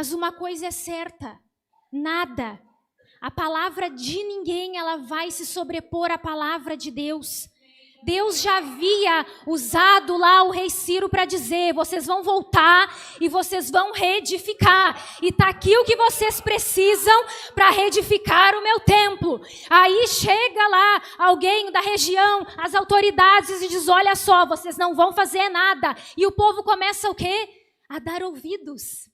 Mas uma coisa é certa, nada, a palavra de ninguém, ela vai se sobrepor à palavra de Deus. Deus já havia usado lá o rei Ciro para dizer, vocês vão voltar e vocês vão reedificar. E está aqui o que vocês precisam para reedificar o meu templo. Aí chega lá alguém da região, as autoridades, e diz, olha só, vocês não vão fazer nada. E o povo começa o quê? A dar ouvidos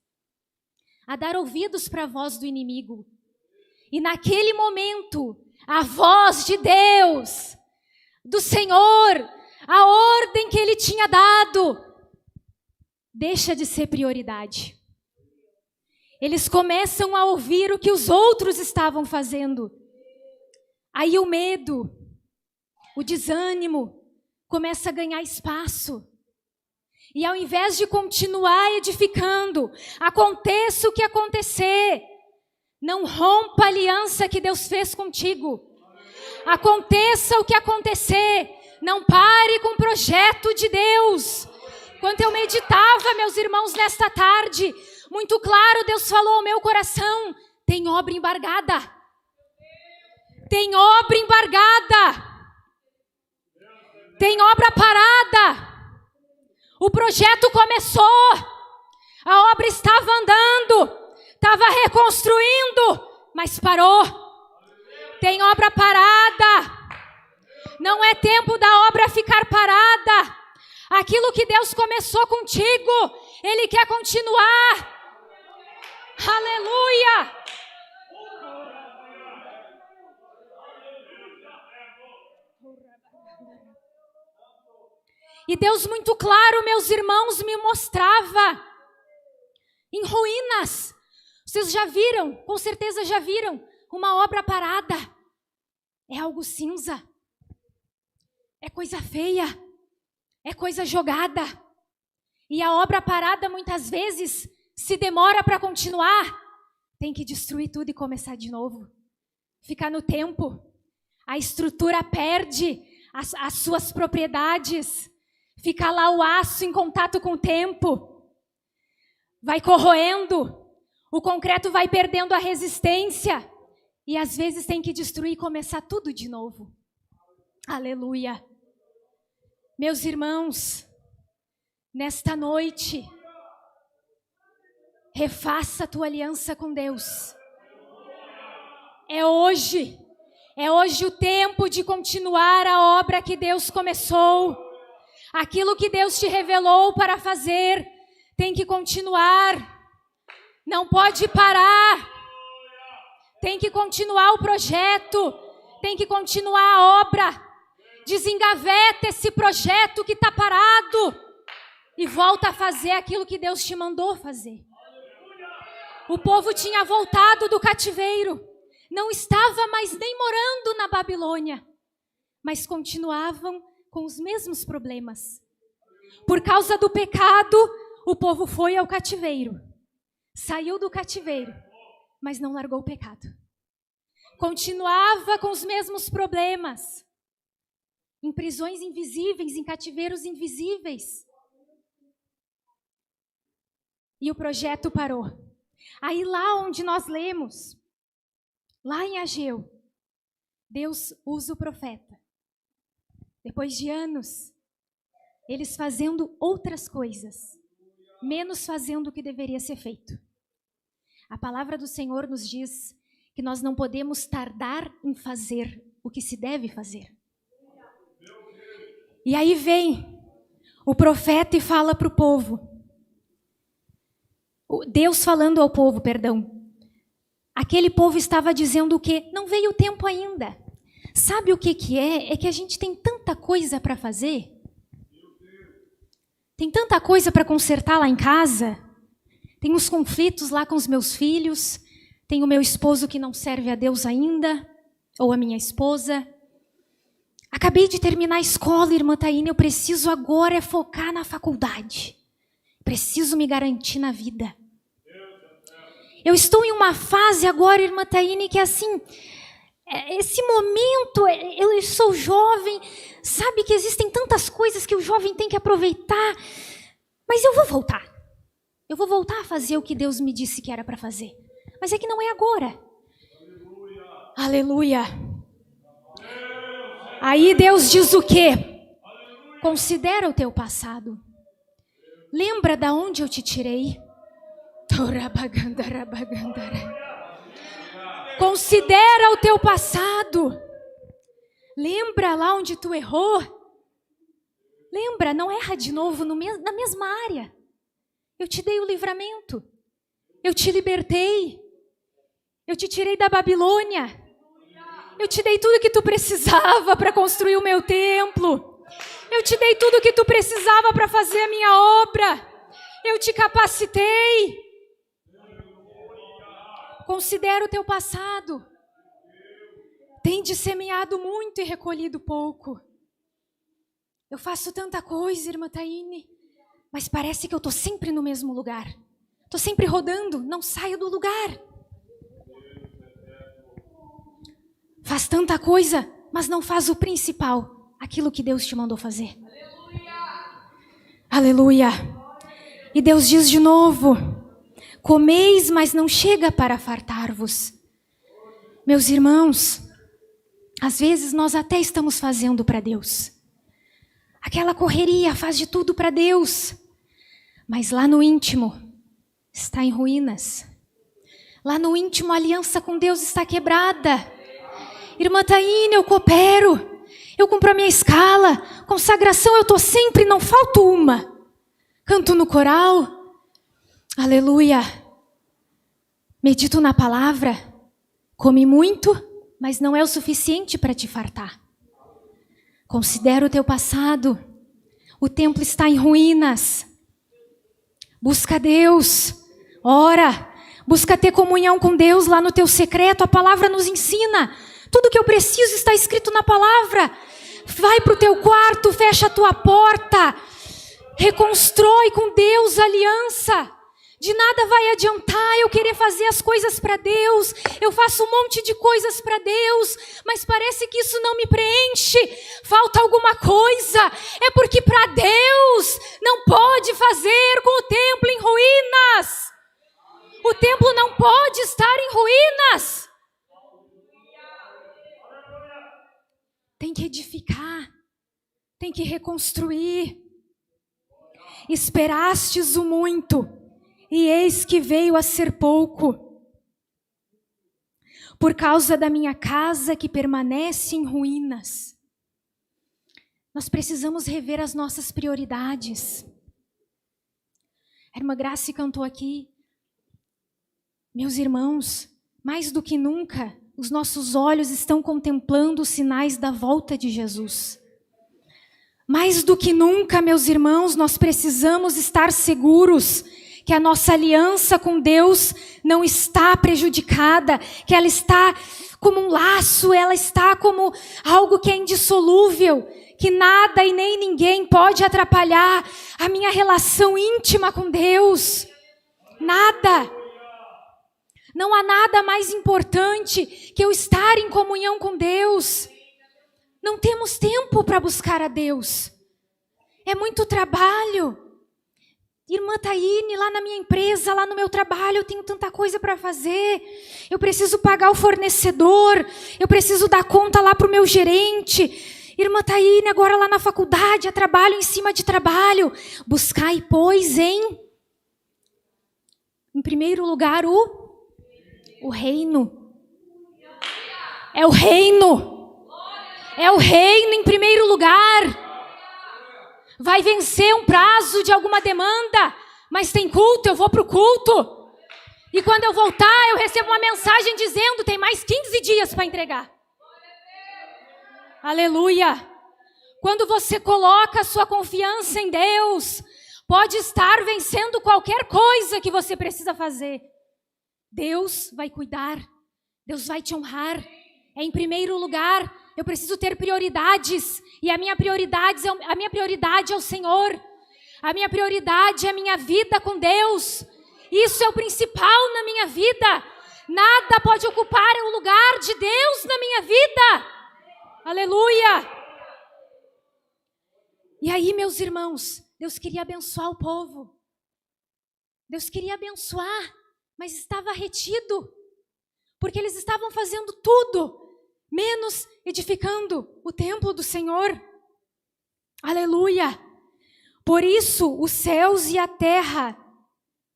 para a voz do inimigo. E naquele momento, a voz de Deus, do Senhor, a ordem que Ele tinha dado, deixa de ser prioridade. Eles começam a ouvir o que os outros estavam fazendo. Aí o medo, o desânimo, começa a ganhar espaço. E ao invés de continuar edificando, aconteça o que acontecer, não rompa a aliança que Deus fez contigo. Aconteça o que acontecer, não pare com o projeto de Deus. Quando eu meditava, meus irmãos, nesta tarde, muito claro, Deus falou ao meu coração, tem obra embargada. Tem obra embargada. Tem obra parada. O projeto começou, a obra estava andando, estava reconstruindo, mas parou. Tem obra parada. Não é tempo da obra ficar parada. Aquilo que Deus começou contigo, Ele quer continuar. Aleluia! E Deus muito claro, meus irmãos, me mostrava em ruínas. Vocês já viram, com certeza já viram, uma obra parada. É algo cinza. É coisa feia. É coisa jogada. E a obra parada muitas vezes se demora para continuar. Tem que destruir tudo e começar de novo. Fica no tempo. A estrutura perde as suas propriedades. Fica lá o aço em contato com o tempo. Vai corroendo. O concreto vai perdendo a resistência. E às vezes tem que destruir e começar tudo de novo. Aleluia. Meus irmãos, nesta noite, refaça a tua aliança com Deus. É hoje o tempo de continuar a obra que Deus começou. Aquilo que Deus te revelou para fazer, tem que continuar. Não pode parar. Tem que continuar o projeto. Tem que continuar a obra. Desengaveta esse projeto que está parado. E volta a fazer aquilo que Deus te mandou fazer. O povo tinha voltado do cativeiro. Não estava mais nem morando na Babilônia. Mas continuavam com os mesmos problemas. Por causa do pecado, o povo foi ao cativeiro. Saiu do cativeiro, mas não largou o pecado. Continuava com os mesmos problemas. Em prisões invisíveis, em cativeiros invisíveis. E o projeto parou. Aí lá onde nós lemos, lá em Ageu, Deus usa o profeta. Depois de anos, eles fazendo outras coisas, menos fazendo o que deveria ser feito. A palavra do Senhor nos diz que nós não podemos tardar em fazer o que se deve fazer. E aí vem o profeta e fala para o povo. Deus falando ao povo, perdão. Aquele povo estava dizendo o quê? Não veio o tempo ainda. Sabe o que é? É que a gente tem tanta coisa para fazer. Tem tanta coisa para consertar lá em casa. Tem uns conflitos lá com os meus filhos. Tem o meu esposo que não serve a Deus ainda. Ou a minha esposa. Acabei de terminar a escola, irmã Taína. Eu preciso agora focar na faculdade. Preciso me garantir na vida. Eu estou em uma fase agora, irmã Taína, que é assim... Esse momento, eu sou jovem, sabe que existem tantas coisas que o jovem tem que aproveitar, mas eu vou voltar. Eu vou voltar a fazer o que Deus me disse que era para fazer. Mas é que não é agora. Aleluia. Aí Deus diz o quê? Considera o teu passado. Lembra da onde eu te tirei? Considera o teu passado. Lembra lá onde tu errou? Lembra, não erra de novo na mesma área. Eu te dei o livramento. Eu te libertei. Eu te tirei da Babilônia. Eu te dei tudo que tu precisava para construir o meu templo. Eu te dei tudo que tu precisava para fazer a minha obra. Eu te capacitei. Considera o teu passado. Tem semeado muito e recolhido pouco. Eu faço tanta coisa, irmã Taine, mas parece que eu estou sempre no mesmo lugar. Estou sempre rodando, não saio do lugar. Faz tanta coisa, mas não faz o principal, aquilo que Deus te mandou fazer. Aleluia. E Deus diz de novo: comeis, mas não chega para fartar-vos. Meus irmãos, às vezes nós até estamos fazendo para Deus. Aquela correria faz de tudo para Deus. Mas lá no íntimo está em ruínas. Lá no íntimo a aliança com Deus está quebrada. Irmã Taine, eu coopero. Eu cumpro a minha escala. Consagração eu estou sempre, não falto uma. Canto no coral. Aleluia. Medito na palavra. Come muito, mas não é o suficiente para te fartar. Considera o teu passado. O templo está em ruínas. Busca Deus. Ora. Busca ter comunhão com Deus lá no teu secreto. A palavra nos ensina. Tudo que eu preciso está escrito na palavra. Vai para o teu quarto, fecha a tua porta. Reconstrói com Deus a aliança. De nada vai adiantar eu querer fazer as coisas para Deus. Eu faço um monte de coisas para Deus, mas parece que isso não me preenche. Falta alguma coisa. É porque para Deus não pode fazer com o templo em ruínas. O templo não pode estar em ruínas. Tem que edificar. Tem que reconstruir. Esperastes o muito, e eis que veio a ser pouco. Por causa da minha casa que permanece em ruínas. Nós precisamos rever as nossas prioridades. A irmã Grace cantou aqui. Meus irmãos, mais do que nunca, os nossos olhos estão contemplando os sinais da volta de Jesus. Mais do que nunca, meus irmãos, nós precisamos estar seguros que a nossa aliança com Deus não está prejudicada, que ela está como um laço, ela está como algo que é indissolúvel, que nada e nem ninguém pode atrapalhar a minha relação íntima com Deus. Nada. Não há nada mais importante que eu estar em comunhão com Deus. Não temos tempo para buscar a Deus. É muito trabalho. Irmã Taine, lá na minha empresa, lá no meu trabalho, eu tenho tanta coisa para fazer. Eu preciso pagar o fornecedor. Eu preciso dar conta lá para o meu gerente. Irmã Taine, agora lá na faculdade, é trabalho em cima de trabalho. Buscai, pois, em primeiro lugar, o reino. É o reino. É o reino em primeiro lugar. Vai vencer um prazo de alguma demanda, mas tem culto, eu vou para o culto. E quando eu voltar, eu recebo uma mensagem dizendo, tem mais 15 dias para entregar. Aleluia. Quando você coloca a sua confiança em Deus, pode estar vencendo qualquer coisa que você precisa fazer. Deus vai cuidar, Deus vai te honrar. É em primeiro lugar. Eu preciso ter prioridades. E a minha prioridade é o Senhor. A minha prioridade é a minha vida com Deus. Isso é o principal na minha vida. Nada pode ocupar o lugar de Deus na minha vida. Aleluia. E aí, meus irmãos, Deus queria abençoar o povo. Deus queria abençoar, mas estava retido, porque eles estavam fazendo tudo, menos edificando o templo do Senhor. Aleluia! Por isso os céus e a terra,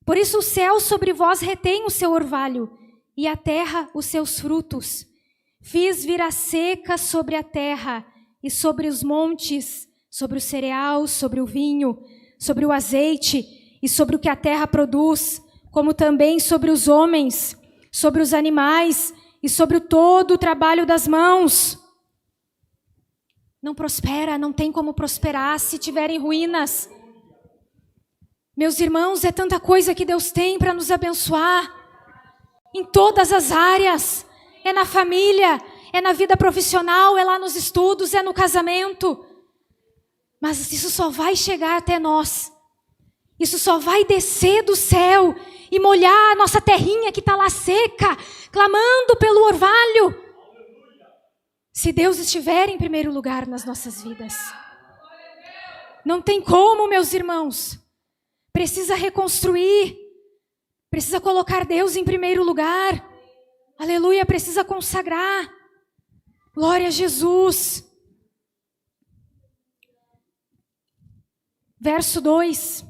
por isso o céu sobre vós retém o seu orvalho, e a terra os seus frutos. Fiz vir a seca sobre a terra, e sobre os montes, sobre o cereal, sobre o vinho, sobre o azeite, e sobre o que a terra produz, como também sobre os homens, sobre os animais, e sobre todo o trabalho das mãos. Não prospera, não tem como prosperar se tiverem ruínas. Meus irmãos, é tanta coisa que Deus tem para nos abençoar, em todas as áreas, é na família, é na vida profissional, é lá nos estudos, é no casamento. Mas isso só vai chegar até nós, isso só vai descer do céu e molhar a nossa terrinha que está lá seca, clamando pelo orvalho, se Deus estiver em primeiro lugar nas nossas vidas. Não tem como, meus irmãos. Precisa reconstruir, precisa colocar Deus em primeiro lugar. Aleluia, precisa consagrar. Glória a Jesus. Verso 2.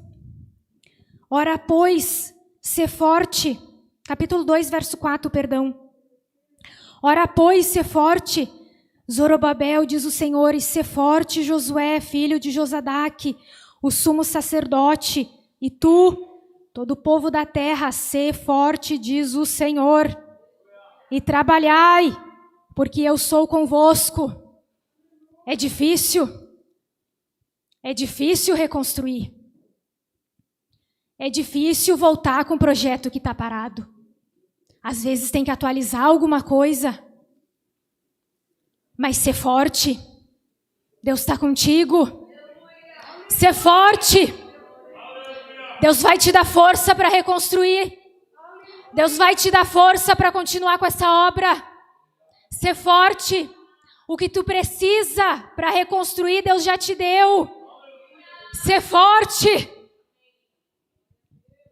Ora, pois, sê forte. Capítulo 2, verso 4, perdão. Ora, pois, sê forte, Zorobabel, diz o Senhor, e sê forte, Josué, filho de Josadaque, o sumo sacerdote, e tu, todo o povo da terra, sê forte, diz o Senhor, e trabalhai, porque eu sou convosco. É difícil reconstruir. É difícil voltar com o projeto que está parado. Às vezes tem que atualizar alguma coisa. Mas ser forte. Deus está contigo. Ser forte. Deus vai te dar força para reconstruir. Deus vai te dar força para continuar com essa obra. Ser forte. O que tu precisa para reconstruir, Deus já te deu. Ser forte.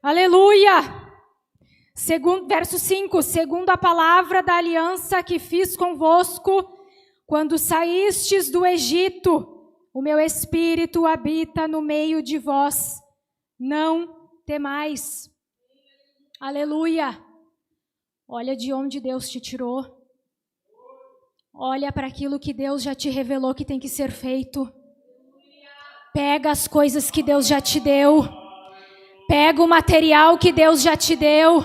Aleluia. Verso 5. Segundo a palavra da aliança que fiz convosco, quando saístes do Egito, o meu espírito habita no meio de vós. Não temais. Aleluia. Olha de onde Deus te tirou. Olha para aquilo que Deus já te revelou que tem que ser feito. Pega as coisas que Deus já te deu. Pega o material que Deus já te deu.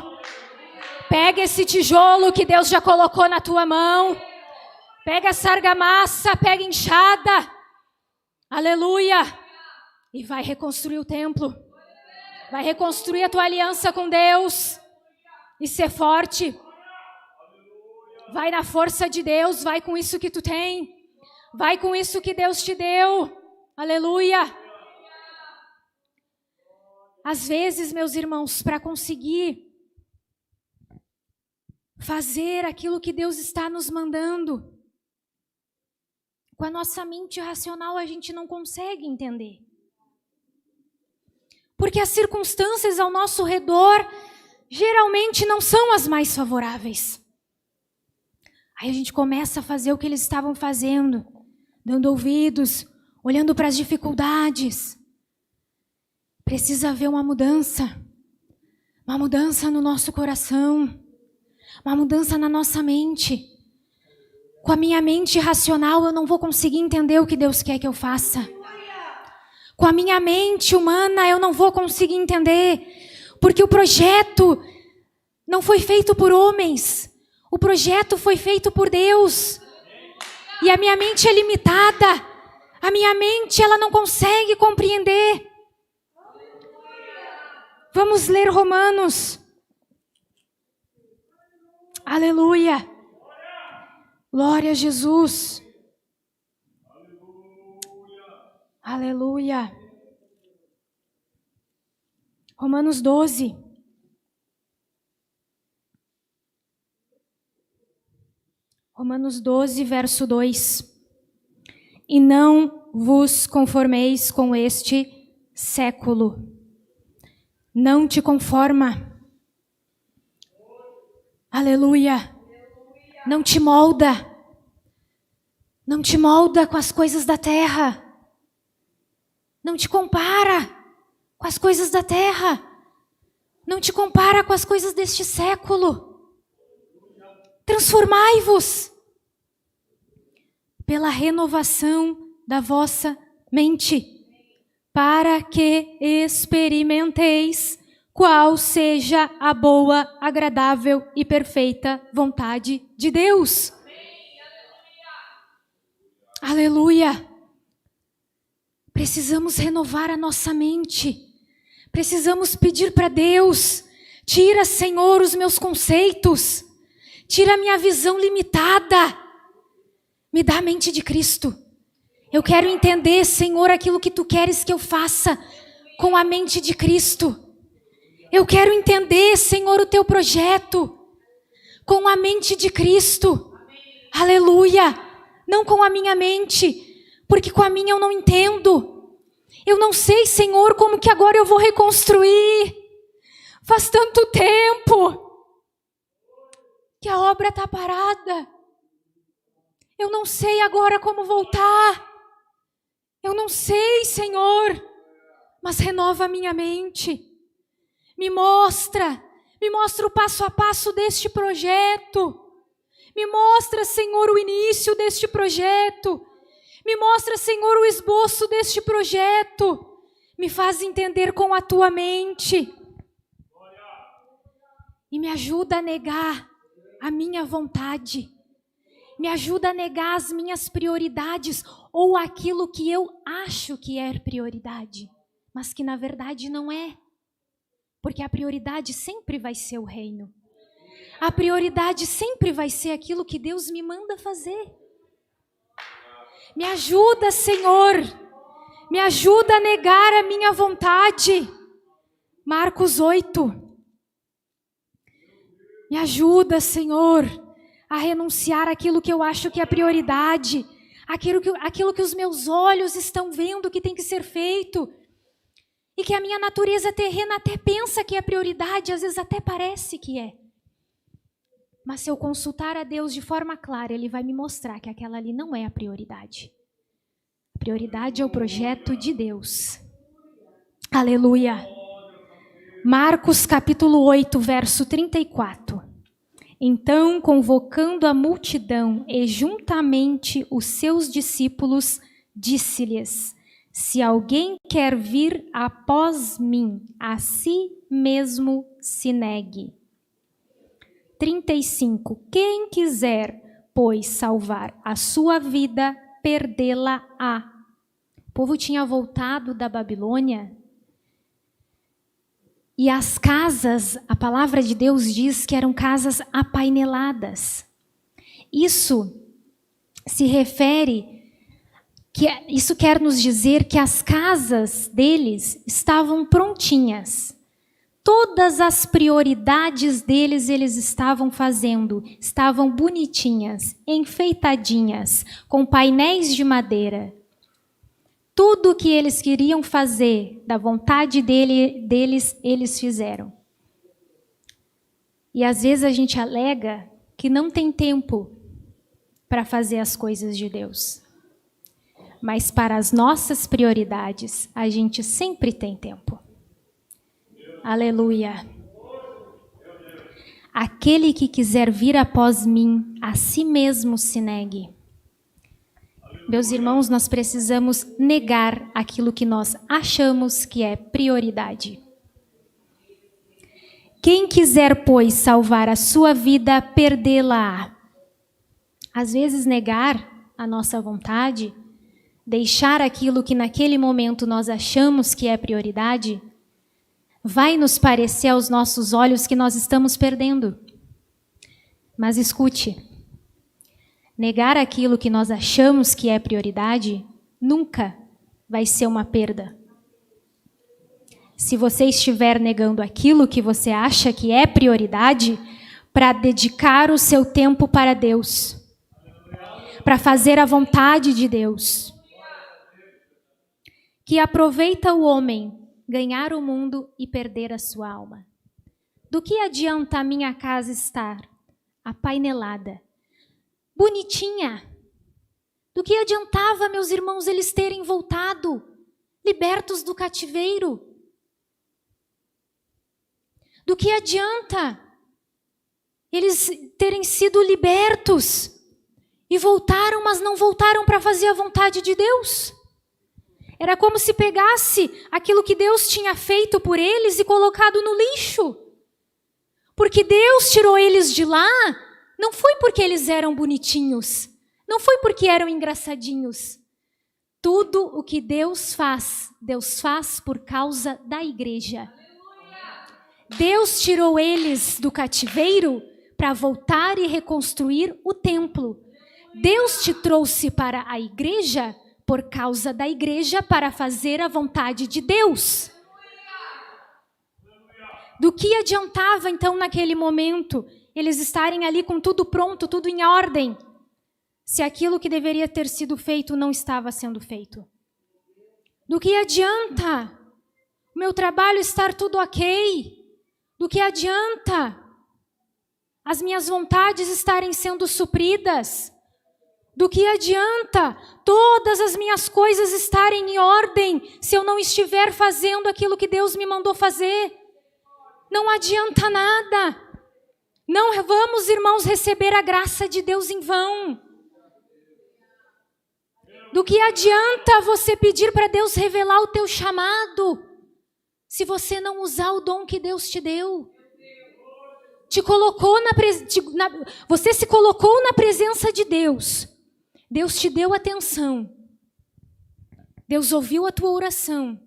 Pega esse tijolo que Deus já colocou na tua mão. Pega essa argamassa, pega enxada. Aleluia. E vai reconstruir o templo. Vai reconstruir a tua aliança com Deus. E ser forte. Vai na força de Deus, vai com isso que tu tem. Vai com isso que Deus te deu. Aleluia. Às vezes, meus irmãos, para conseguir fazer aquilo que Deus está nos mandando, com a nossa mente racional a gente não consegue entender. Porque as circunstâncias ao nosso redor geralmente não são as mais favoráveis. Aí a gente começa a fazer o que eles estavam fazendo, dando ouvidos, olhando para as dificuldades. Precisa haver uma mudança no nosso coração, uma mudança na nossa mente. Com a minha mente racional eu não vou conseguir entender o que Deus quer que eu faça. Com a minha mente humana eu não vou conseguir entender, porque o projeto não foi feito por homens, o projeto foi feito por Deus. E a minha mente é limitada, a minha mente ela não consegue compreender. Vamos ler Romanos. Aleluia. Glória a Jesus. Aleluia. Romanos 12. Romanos 12, verso 2. E não vos conformeis com este século, não te conforma. Aleluia. Não te molda. Não te molda com as coisas da terra. Não te compara com as coisas da terra. Não te compara com as coisas deste século. Transformai-vos pela renovação da vossa mente, para que experimenteis qual seja a boa, agradável e perfeita vontade de Deus. Aleluia! Precisamos renovar a nossa mente. Precisamos pedir para Deus: tira, Senhor, os meus conceitos. Tira a minha visão limitada. Me dá a mente de Cristo. Eu quero entender, Senhor, aquilo que Tu queres que eu faça com a mente de Cristo. Eu quero entender, Senhor, o Teu projeto com a mente de Cristo. Aleluia! Não com a minha mente, porque com a minha eu não entendo. Eu não sei, Senhor, como que agora eu vou reconstruir. Faz tanto tempo que a obra está parada. Eu não sei agora como voltar. Eu não sei, Senhor, mas renova a minha mente. Me mostra o passo a passo deste projeto. Me mostra, Senhor, o início deste projeto. Me mostra, Senhor, o esboço deste projeto. Me faz entender com a Tua mente. E me ajuda a negar a minha vontade. Me ajuda a negar as minhas prioridades ou aquilo que eu acho que é prioridade, mas que na verdade não é. Porque a prioridade sempre vai ser o reino. A prioridade sempre vai ser aquilo que Deus me manda fazer. Me ajuda, Senhor. Me ajuda a negar a minha vontade. Marcos 8. Me ajuda, Senhor, a renunciar àquilo que eu acho que é prioridade. Aquilo que os meus olhos estão vendo que tem que ser feito. E que a minha natureza terrena até pensa que é prioridade, às vezes até parece que é. Mas se eu consultar a Deus de forma clara, Ele vai me mostrar que aquela ali não é a prioridade. A prioridade é o projeto de Deus. Aleluia. Marcos capítulo 8, verso 34. Então, convocando a multidão e juntamente os seus discípulos, disse-lhes: se alguém quer vir após mim, a si mesmo se negue. 35. Quem quiser, pois, salvar a sua vida, perdê-la-á. O povo tinha voltado da Babilônia e as casas, a palavra de Deus diz que eram casas apaineladas. Isso se refere... Isso quer nos dizer que as casas deles estavam prontinhas. Todas as prioridades deles eles estavam fazendo, estavam bonitinhas, enfeitadinhas, com painéis de madeira. Tudo o que eles queriam fazer, da vontade deles, eles fizeram. E às vezes a gente alega que não tem tempo para fazer as coisas de Deus. Mas para as nossas prioridades, a gente sempre tem tempo. Aleluia. Aquele que quiser vir após mim, a si mesmo se negue. Meus irmãos, nós precisamos negar aquilo que nós achamos que é prioridade. Quem quiser, pois, salvar a sua vida, perdê-la-á. Às vezes, negar a nossa vontade, deixar aquilo que naquele momento nós achamos que é prioridade, vai nos parecer aos nossos olhos que nós estamos perdendo. Mas escute, negar aquilo que nós achamos que é prioridade nunca vai ser uma perda. Se você estiver negando aquilo que você acha que é prioridade, para dedicar o seu tempo para Deus, para fazer a vontade de Deus. Que aproveita o homem ganhar o mundo e perder a sua alma? Do que adianta a minha casa estar apainelada, bonitinha? Do que adiantava, meus irmãos, eles terem voltado, libertos do cativeiro? Do que adianta eles terem sido libertos e voltaram, mas não voltaram para fazer a vontade de Deus? Era como se pegasse aquilo que Deus tinha feito por eles e colocado no lixo. Porque Deus tirou eles de lá, não foi porque eles eram bonitinhos, não foi porque eram engraçadinhos. Tudo o que Deus faz por causa da igreja. Deus tirou eles do cativeiro para voltar e reconstruir o templo. Deus te trouxe para a igreja por causa da igreja para fazer a vontade de Deus. Do que adiantava então naquele momento eles estarem ali com tudo pronto, tudo em ordem, se aquilo que deveria ter sido feito não estava sendo feito? Do que adianta o meu trabalho estar tudo ok? Do que adianta as minhas vontades estarem sendo supridas? Do que adianta todas as minhas coisas estarem em ordem se eu não estiver fazendo aquilo que Deus me mandou fazer? Não adianta nada. Não vamos, irmãos, receber a graça de Deus em vão. Do que adianta você pedir para Deus revelar o teu chamado, se você não usar o dom que Deus te deu? Você se colocou na presença de Deus. Deus te deu atenção. Deus ouviu a tua oração.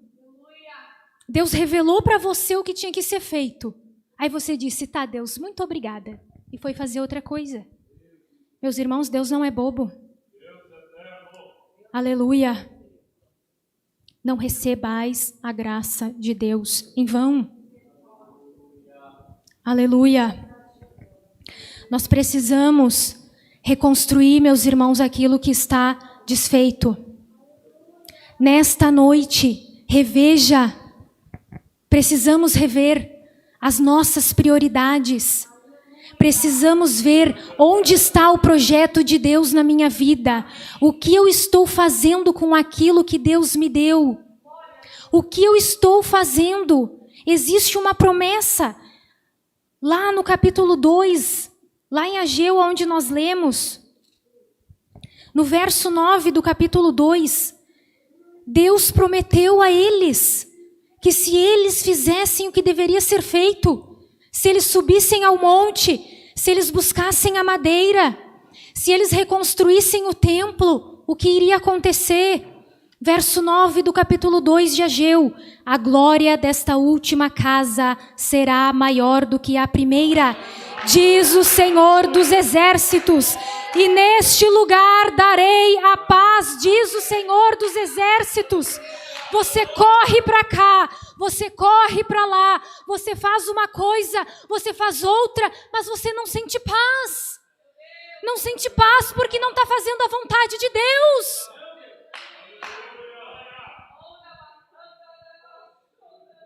Deus revelou para você o que tinha que ser feito. Aí você disse, tá, Deus, muito obrigada. E foi fazer outra coisa. Meus irmãos, Deus não é bobo. Aleluia. Não recebais a graça de Deus em vão. Aleluia. Nós precisamos reconstruir, meus irmãos, aquilo que está desfeito. Nesta noite, reveja. Precisamos rever as nossas prioridades. Precisamos ver onde está o projeto de Deus na minha vida. O que eu estou fazendo com aquilo que Deus me deu? O que eu estou fazendo? Existe uma promessa. Lá no capítulo 2, lá em Ageu, onde nós lemos, no verso 9 do capítulo 2, Deus prometeu a eles que se eles fizessem o que deveria ser feito, se eles subissem ao monte, se eles buscassem a madeira, se eles reconstruíssem o templo, o que iria acontecer? Verso 9 do capítulo 2 de Ageu: a glória desta última casa será maior do que a primeira, diz o Senhor dos exércitos, e neste lugar darei a paz, diz o Senhor dos exércitos. Você corre para cá, você corre para lá, você faz uma coisa, você faz outra, mas você não sente paz. Não sente paz porque não está fazendo a vontade de Deus.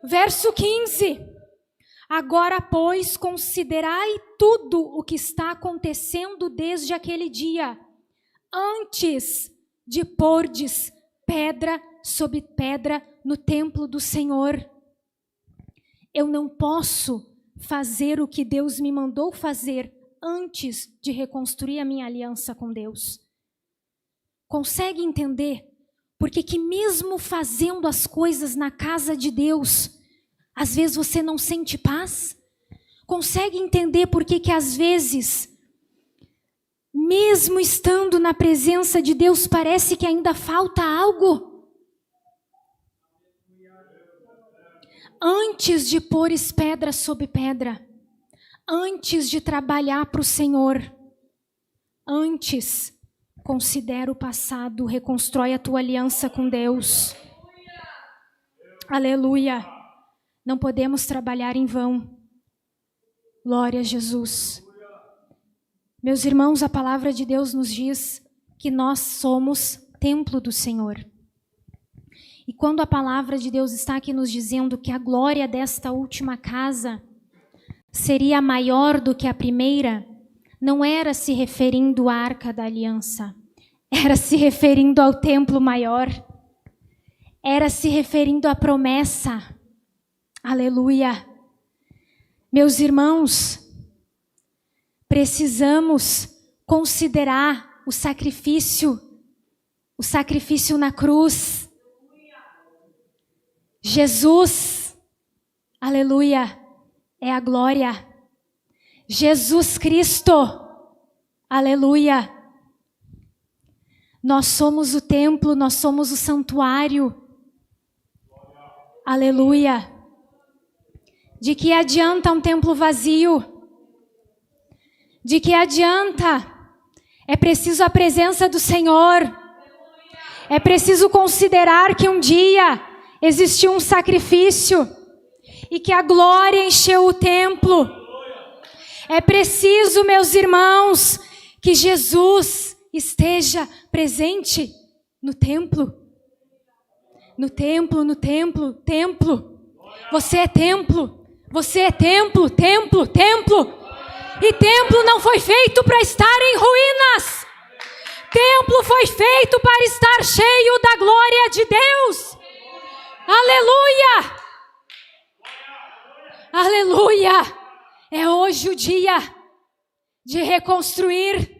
Verso 15. Agora, pois, considerai tudo o que está acontecendo desde aquele dia, antes de pordes pedra sobre pedra no templo do Senhor. Eu não posso fazer o que Deus me mandou fazer antes de reconstruir a minha aliança com Deus. Consegue entender? Porque que mesmo fazendo as coisas na casa de Deus, às vezes você não sente paz? Consegue entender por que às vezes, mesmo estando na presença de Deus, parece que ainda falta algo? Antes de pôr pedra sobre pedra, antes de trabalhar para o Senhor, antes, considera o passado, reconstrói a tua aliança com Deus. Aleluia. Não podemos trabalhar em vão. Glória a Jesus. Meus irmãos, a palavra de Deus nos diz que nós somos templo do Senhor. E quando a palavra de Deus está aqui nos dizendo que a glória desta última casa seria maior do que a primeira, não era se referindo à Arca da Aliança, era se referindo ao templo maior, era se referindo à promessa. Aleluia! Meus irmãos, precisamos considerar o sacrifício na cruz. Jesus, aleluia, é a glória. Jesus Cristo, aleluia. Nós somos o templo, nós somos o santuário. Aleluia. De que adianta um templo vazio? De que adianta? É preciso a presença do Senhor. É preciso considerar que um dia existiu um sacrifício e que a glória encheu o templo. É preciso, meus irmãos, que Jesus esteja presente no templo. No templo, no templo, templo. Você é templo. Você é templo, templo, templo. E templo não foi feito para estar em ruínas. Templo foi feito para estar cheio da glória de Deus. Aleluia! Aleluia! É hoje o dia de reconstruir.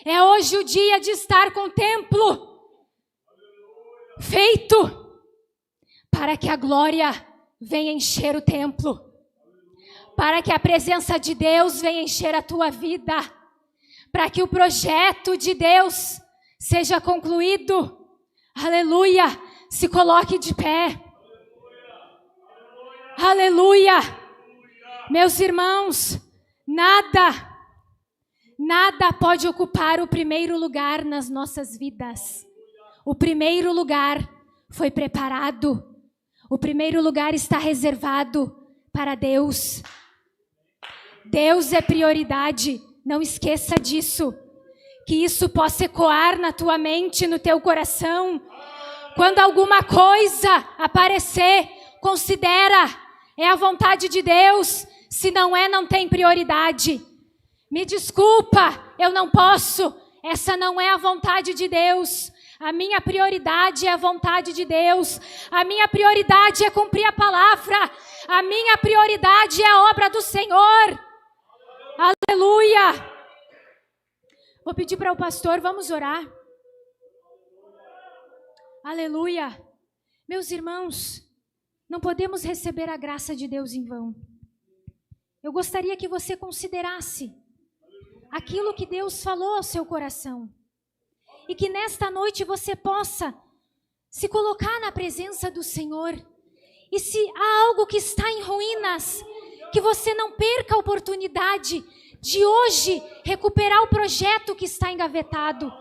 É hoje o dia de estar com o templo feito para que a glória venha encher o templo. Para que a presença de Deus venha encher a tua vida. Para que o projeto de Deus seja concluído. Aleluia! Se coloque de pé. Aleluia! Meus irmãos, nada pode ocupar o primeiro lugar nas nossas vidas. O primeiro lugar foi preparado. O primeiro lugar está reservado para Deus. Deus é prioridade. Não esqueça disso. Que isso possa ecoar na tua mente, no teu coração. Quando alguma coisa aparecer, considera, é a vontade de Deus. Se não é, não tem prioridade. Me desculpa, eu não posso. Essa não é a vontade de Deus. A minha prioridade é a vontade de Deus. A minha prioridade é cumprir a palavra. A minha prioridade é a obra do Senhor. Aleluia! Vou pedir para o pastor, vamos orar. Aleluia! Meus irmãos, não podemos receber a graça de Deus em vão. Eu gostaria que você considerasse aquilo que Deus falou ao seu coração. E que nesta noite você possa se colocar na presença do Senhor. E se há algo que está em ruínas, que você não perca a oportunidade de hoje recuperar o projeto que está engavetado.